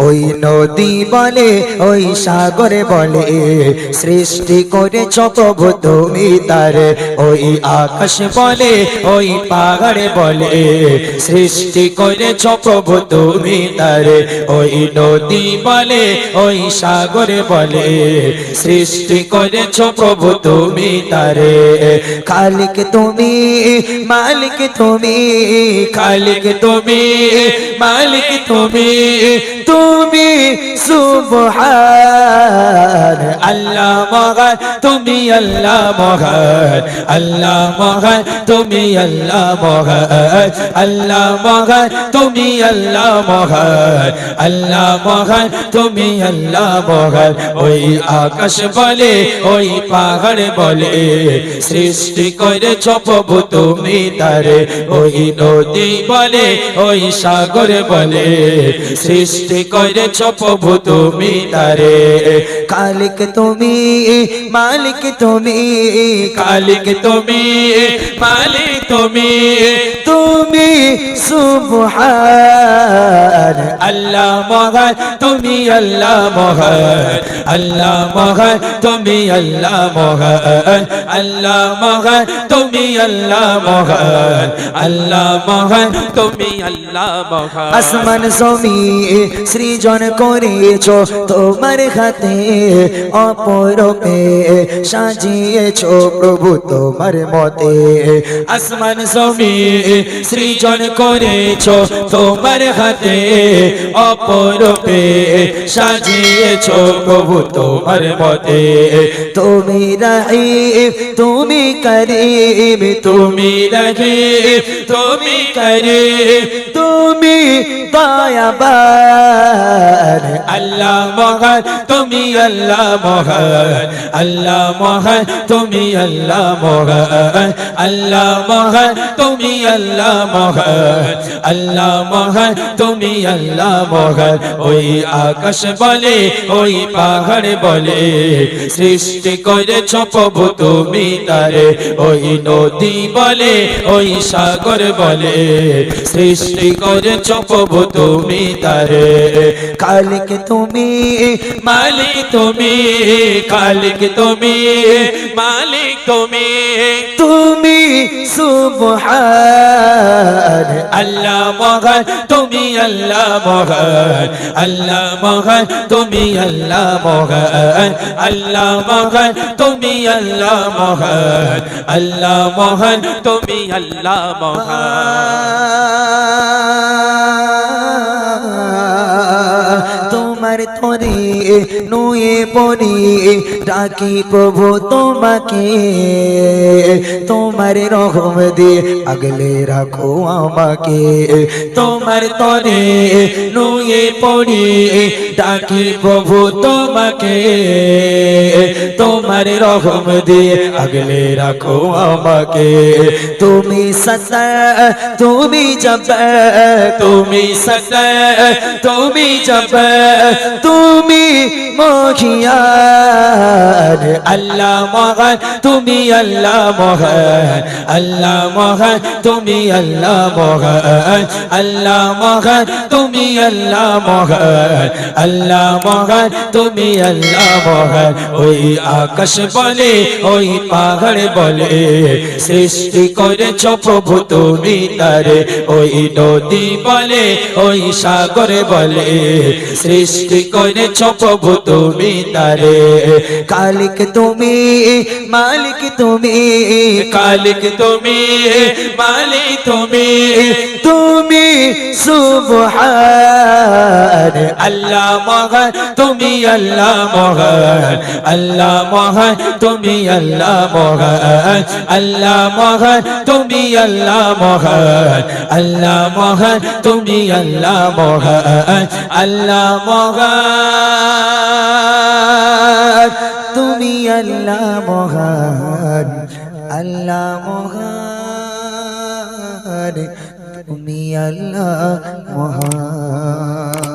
ওই নদী বলে ওই সাগরে বলে সৃষ্টি করেছ প্রভু তুমি তারে ওই আকাশ বলে ওই পাহাড়ে বলে সৃষ্টি করেছ প্রভু তুমি তারে ওই নদী বলে ওই সাগরে বলে সৃষ্টি করেছ প্রভু তুমি তারে খালিক তুমি মালিক তুমি খালিক তুমি মালিক তুমি তুমি সুবহান আল্লাহ মহান তুমি আল্লাহ মহান আল্লাহ মহান তুমি আল্লাহ মহান আল্লাহ মহান তুমি আল্লাহ মহান আল্লাহ মহান তুমি আল্লাহ মহান ওই আকাশ বলে ওই পাহাড় বলে সৃষ্টি করেছ প্রভু তুমি তারে ওই নদী বলে ওই সাগর বলে সৃষ্টি করেছ প্রভু তুমি তারে খালিক তুমি মালিক তুমি খালিক তুমি মালিক তুমি তুমি সুবহান আল্লাহ মহান তুমি আল্লাহ মহান আল্লাহ মহান তুমি আল্লাহ মহান আল্লাহ মহান তুমি আল্লাহ মহান আল্লাহ মহান তুমি আল্লাহ মহান আসমান জমিন সৃজন করেছ তোমার হাতে অপরূপে সাজিয়েছ প্রভু তোমার মতে আসমান জমিন সৃজন করেছ তোমার হাতে অপরূপে সাজিয়েছ প্রভু তোমার মতে তুমি রহিম তুমি করিম তুমি রহিম তুমি করিম তুমি দয়াবান আল্লাহ মহান তুমি আল্লাহ মহান আল্লাহ মহান তুমি আল্লাহ মহান আল্লাহ মহান তুমি আল্লাহ মহান আল্লাহ মহান তুমি আল্লাহ মহান ওই আকাশ বলে ওই পাহাড় বলে সৃষ্টি করেছ প্রভু তুমি তারে ওই নদী বলে ওই সাগর বলে সৃষ্টি করেছ প্রভু তুমি তারে খালিক তুমি মালিক তুমি খালিক তুমি মালিক তুমি তুমি সুবহান আল্লাহ মহান তুমি আল্লাহ মহান আল্লাহ মহান তুমি আল্লাহ মহান আল্লাহ মহান তুমি আল্লাহ মহান আল্লাহ মহান তুমি আল্লাহ মহান তোমার তরে নুয়ে পড়ি ডাকি প্রভু তোমাকে তোমার রহম দিয়ে আগলে রাখো আমাকে তোমার তরে নুয়ে পড়ি ডাকি প্রভু তোমাকে তোমার রহম দিয়ে আগলে রাখো আমাকে তুমি সতা তুমি জব তুমি সতা তুমি জব তুমি মখিয়ান আল্লাহ মহান তুমি আল্লাহ মহান আল্লাহ মহান তুমি আল্লাহ মহান আল্লাহ মহান তুমি আল্লাহ মহান আল্লাহ মহান তুমি আল্লাহ মহান ওই আকাশ বলে ওই পাহাড় বলে সৃষ্টি করেছ প্রভু তুমি তারে ওই নদী বলে ওই সাগর বলে সৃষ্টি করেছ প্রভু তুমি তারে খালিক তুমি মালিক তুমি খালিক তুমি মালিক তুমি তুমি সুবহান আল্লাহ মহান তুমি আল্লাহ মহান আল্লাহ মহান তুমি আল্লাহ মহান আল্লাহ মহান তুমি আল্লাহ মহান আল্লাহ মহান তুমি আল্লাহ মহান আল্লাহ মহান তুমি আল্লাহ মহান আল্লাহ মহান তুমি আল্লাহ মহান